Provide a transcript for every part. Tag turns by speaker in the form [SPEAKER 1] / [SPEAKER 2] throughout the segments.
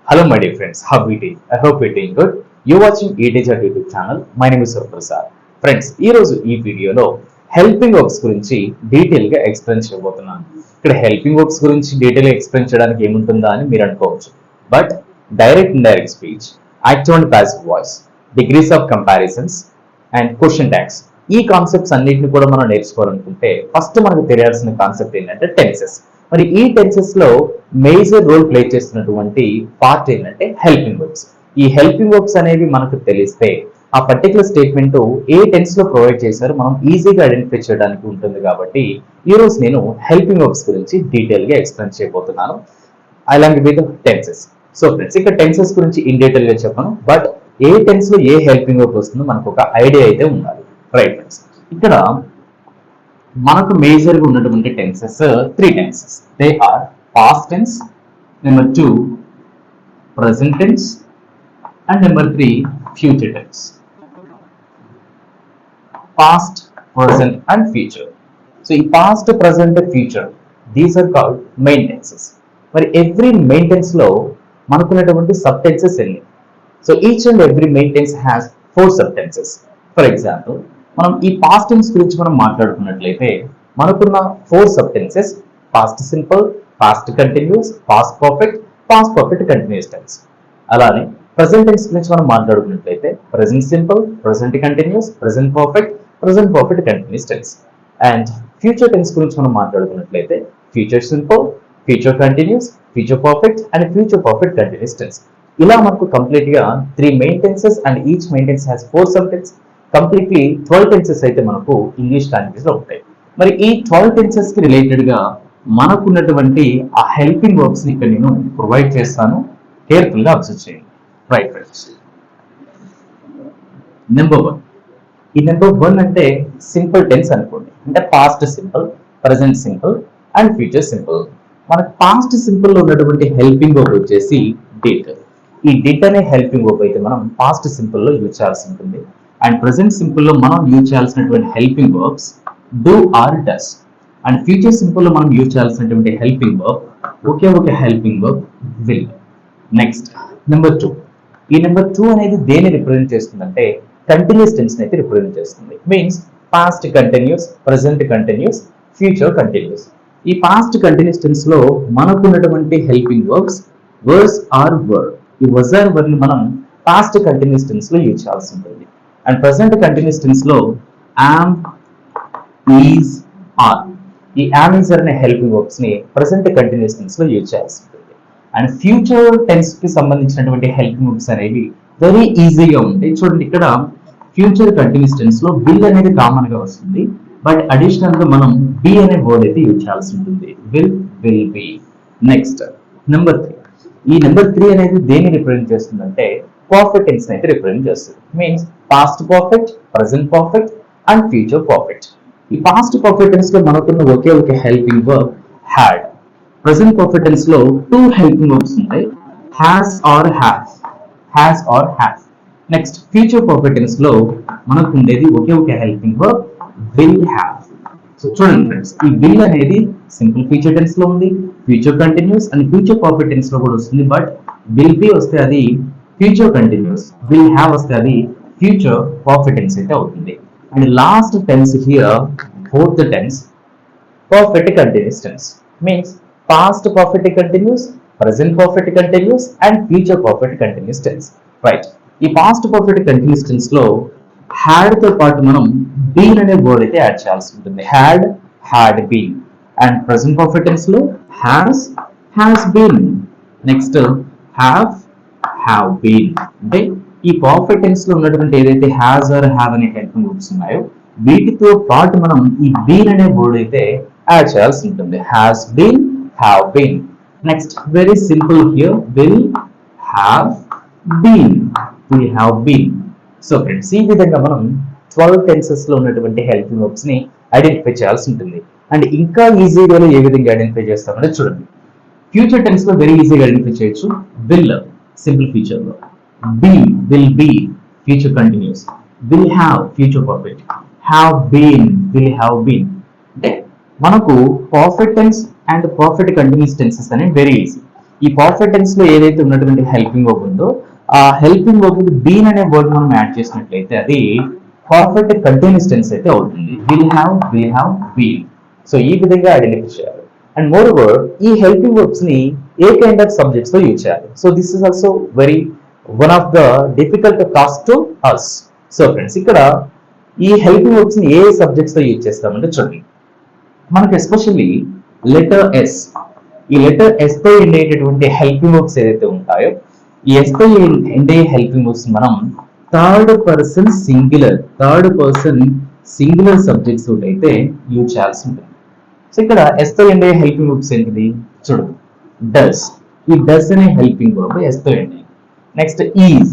[SPEAKER 1] Hello, my dear friends. How are you doing? I hope you're doing good. You're watching ETJ YouTube channel. My name is Surprasad. Friends ఈరోజు ఈ వీడియోలో helping verbs గురించి డీటెయిల్గా explain చేయబోతున్నాను. ఇక్కడ helping verbs గురించి డీటెయిల్గా explain చేయడానికి ఏముంటుందా అని మీరు అనుకోవచ్చు. But direct indirect speech, active and passive voice, degrees of comparisons and question tags, ఈ కాన్సెప్ట్స్ అన్నిటిని కూడా మనం నేర్చుకోవాలనుకుంటే ఫస్ట్ మనకు తెలియాల్సిన కాన్సెప్ట్ ఏంటంటే టెన్సెస్. మరి ఈ టెన్సెస్ లో మేజర్ రోల్ ప్లే చేస్తున్నటువంటి పార్ట్ ఏంటంటే హెల్పింగ్ వర్బ్స్. ఈ హెల్పింగ్ వర్బ్స్ అనేవి మనకు తెలిస్తే ఆ పర్టికులర్ స్టేట్మెంట్ ఏ టెన్స్ లో ప్రొవైడ్ చేశారో మనం ఈజీగా ఐడెంటిఫై చేయడానికి ఉంటుంది. కాబట్టి ఈ రోజు నేను హెల్పింగ్ వర్బ్స్ గురించి డీటెయిల్ గా ఎక్స్ప్లెయిన్ చేయబోతున్నాను along with tenses. So friends, ఇక్కడ టెన్సెస్ గురించి ఇన్ డీటెయిల్ గా చెప్పాను, బట్ ఏ టెన్స్ లో ఏ హెల్పింగ్ వర్బ్ వస్తుందో మనకు ఒక ఐడియా అయితే ఉండాలి. రైట్ ఫ్రెండ్స్, ఇక్కడ మనకు మేజర్ గా ఉన్నటువంటి tenses three tenses. They are past tense, number 2 present tense and number 3 future tense. Past, present and future. So ఈ past, present, future, these are called main tenses. మరి every main tense లో మనకున్నటువంటి sub tenses ఎన్ని? So each and every main tense has 4 sub tenses. For example, మనం ఈ past tense గురించి మనం మాట్లాడుకున్నట్లయితే మనకున్న 4 sub tenses: past simple, past continuous, past perfect, past perfect continuous tense. అలానే ప్రెసెంట్ టెన్స్ గురించి మనం మాట్లాడుకున్నట్లయితే present simple, present continuous, present perfect, present perfect continuous tense. And future tense గురించి మనం మాట్లాడుకున్నట్లయితే future simple, future continuous, future perfect and future perfect continuous tense. ఇలా మనకు complete గా 3 main tenses and each main tense has 4 sub tense. Completely 12 tenses అయితే మనకు English language లో ఉంటాయి. మరి ఈ 12 టెన్సెస్ కి రిలేటెడ్ గా మనకున్నటువంటి ఆ హెల్పింగ్ వర్బ్స్ ని ఇక్కడ నేను ప్రొవైడ్ చేస్తాను. కేర్ఫుల్ గా అబ్జర్వ్ చేయండి. Right friends, number 1. ఈ నెంబర్ 1 అంటే సింపుల్ టెన్స్ అనుకోండి. అంటే past simple, present simple and future simple. మనకు పాస్ట్ సింపుల్ లో ఉన్నటువంటి హెల్పింగ్ వర్బ్ వచ్చేసి డిడ్. ఈ డిడ్ అనే హెల్పింగ్ వర్బ్ అయితే మనం పాస్ట్ సింపుల్ లో యూజ్ చేయాల్సి ఉంటుంది. అండ్ ప్రెసెంట్ సింపుల్ లో మనం యూజ్ చేయాల్సినటువంటి helping verbs do or does. And future simple లో మనం యూజ్ చేయాల్సినటువంటి helping verb okay helping verb will. Next number 2. ఈ నెంబర్ 2 అనేది దేన్ని రిప్రజెంట్ చేస్తుందంటే కంటిన్యూస్ టెన్స్ అయితే రిప్రజెంట్ చేస్తుంది. Means past continuous, present continuous, future continuous. ఈ పాస్ట్ కంటిన్యూస్ టెన్స్ లో మనకున్నటువంటి helping verbs verse or were. ఈ వర్స్ ఆర్ వర్ ని మనం పాస్ట్ కంటిన్యూస్ టెన్స్ లో యూజ్ చేయాల్సి ఉంటుంది. అండ్ ప్రెసెంట్ కంటిన్యూస్ టెన్స్ లో am, is, are. ఈ am, is, are అనే హెల్పింగ్ వర్బ్స్ ని ప్రెసెంట్ కంటిన్యూస్ టెన్స్ లో యూజ్ చేయాల్సి ఉంటుంది. అండ్ ఫ్యూచర్ టెన్స్ కి సంబంధించినటువంటి హెల్పింగ్ వర్బ్స్ అనేవి వెరీ ఈజీగా ఉంటాయి. చూడండి, ఇక్కడ ఫ్యూచర్ కంటిన్యూస్ టెన్స్ లో విల్ అనేది కామన్ గా వస్తుంది, బట్ అడిషనల్ గా మనం బి అనే వర్డ్ అయితే యూజ్ చేయాల్సి ఉంటుంది. Will be. Next number 3. ఈ నెంబర్ 3 అనేది దేన్ని రిప్రజెంట్ చేస్తుందంటే పర్ఫెక్ట్ టెన్స్ అయితే రిప్రజెంట్ చేస్తుంది. Means past perfect, present perfect and future perfect. ఈ పాస్ట్ పర్ఫెక్ట్ టెన్స్ లో మనకున్న ఒకే helping verb had. Present perfect tense లో 2 హెల్పింగ్ వర్బ్స్ ఉంటాయి: has or has, has or has. Next future perfect tense లో మనకు ఉండేది ఒకే helping verb will have. So చూడండి ఫ్రెండ్స్, ఈ విల్ అనేది సింపుల్ ఫ్యూచర్ టెన్స్ లో ఉంది, future continuous and future perfect tense లో కూడా వస్తుంది. బట్ విల్ బి వస్తే అది ఫ్యూచర్ కంటిన్యూస్, విల్ హ్యావ్ వస్తే అది ఫ్యూచర్ పర్ఫెక్ట్ టెన్స్ అయితే అవుతుంది. And last tense here, fourth tense, perfect continuous tense. Means past perfect continuous, present perfect continuous and future perfect continuous tense. Right, ఈ past perfect continuous tense లో had తో పాటు మనం been అనే word అయితే add చేయాల్సి ఉంటుంది. Had been. And present perfect tense లో has been. Next have been. అంటే ఈ పర్ఫెక్ట్ టెన్స్ లో ఉన్నటువంటి ఏదైతే హ్యాస్ ఆర్ హ్యావ్ అనే హెల్పింగ్ వర్బ్స్ ఉన్నాయో వీటితో పాటు మనం ఈ బీన్ అనే వర్డ్ అయితే యాడ్ చేయాల్సి ఉంటుంది. Has been, have been. Next very simple here, will have been, will have been. So friends, ఈ విధంగా మనం 12 టెన్సెస్ లో ఉన్నటువంటి హెల్పింగ్ వర్బ్స్ ని ఐడెంటిఫై చేయాల్సి ఉంటుంది. అండ్ ఇంకా ఈజీగా ఏ విధంగా ఐడెంటిఫై చేస్తామంటే చూడండి, ఫ్యూచర్ టెన్స్ లో వెరీ ఈజీగా ఐడెంటిఫై చేయొచ్చు. విల్ సింపుల్ ఫ్యూచర్ లో, be will be future continuous, will have future perfect, have been will have been. అంటే మనకు perfect tense and perfect continuous tenses అనేవి వెరీ ఈజీ. ఈ పర్ఫెక్ట్ టెన్స్ లో ఏదైతే ఉన్నటువంటి హెల్పింగ్ వర్బ్ ఉందో ఆ హెల్పింగ్ వర్బ్ బీన్ అనే వర్డ్ మనం యాడ్ చేసినట్లయితే అది పర్ఫెక్ట్ కంటిన్యూస్ టెన్స్ అయితే అవుతుంది. Will have been. సో ఈ విధంగా ఐడెంటిఫై చేయాలి. అండ్ మోర్ ఓవర్ ఈ హెల్పింగ్ వర్బ్స్ ని ఏ కైండ్ ఆఫ్ సబ్జెక్ట్స్ తో యూజ్ చేయాలి. So this is also very one of the difficult task to us. So friends ఇక్కడ ఈ హెల్పింగ్ వర్బ్స్ ని ఏ సబ్జెక్ట్స్ తో యూజ్ చేస్తామంటే చూడండి, మనకు ఎస్పెషల్లీ లెటర్ ఎస్, ఈ లెటర్ ఎస్ తో ఎండ్ అయ్యేటటువంటి హెల్పింగ్ వర్బ్స్ ఏదైతే ఉంటాయో ఈ ఎస్ తో ఎండ్ అయ్యే హెల్పింగ్ వర్బ్స్ మనం థర్డ్ పర్సన్ సింగులర్ సబ్జెక్ట్స్ తోటి అయితే యూజ్ చేయాల్సి ఉంటుంది. సో ఇక్కడ ఎస్ తో ఎండ్ అయ్యే హెల్పింగ్ వర్బ్స్ ఏంటిది చూడు, డస్, ఈ డస్ అనే హెల్పింగ్ వర్బ్ ఎస్ తో ఎండ్ అయ్యింది. నెక్స్ట్ ఈజ్,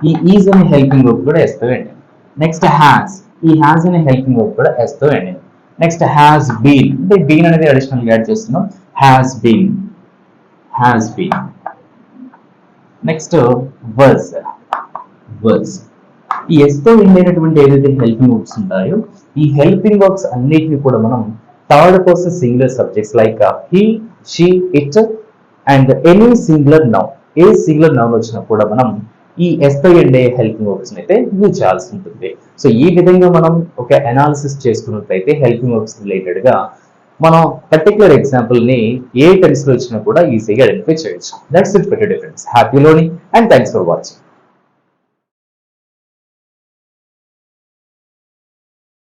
[SPEAKER 1] ఈ ఈజ్ అనే హెల్పింగ్ వర్బ్ కూడా ఎస్ తో ఎండ్ అయ్యింది. నెక్స్ట్ హ్యాస్, ఈ హ్యాస్ అనే హెల్పింగ్ వర్బ్ కూడా ఎస్ తో ఎండ్ అయ్యింది. నెక్స్ట్ హ్యాస్ బీన్, అంటే బీన్ అనేది అడిషనల్ యాడ్ చేస్తున్నాం, హ్యాస్ బీన్. నెక్స్ట్ వర్స్, ఈ ఎస్ తో ఎండ్ అయినటువంటి ఏదైతే హెల్పింగ్ వర్బ్స్ ఉంటాయో ఈ హెల్పింగ్ వర్బ్స్ అన్నిటిని కూడా మనం third person singular subjects like he, she, it and any singular noun, A singular noun వచ్చినా కూడా మనం ఈ ఎస్ తో ఎండ్ అయ్యే హెల్పింగ్ వర్బ్స్ అయితే యూజ్ చేయాల్సి ఉంటుంది. సో ఈ విధంగా మనం ఒక అనాలిసిస్ చేసుకున్నట్లయితే హెల్పింగ్ వర్బ్స్ రిలేటెడ్ గా మనం పర్టికులర్ ఎగ్జాంపుల్ ని ఏ టెన్స్ లో వచ్చినా కూడా ఈజీగా ఐడెంటిఫై చేయొచ్చు. That's it for today friends. Happy learning and thanks for watching.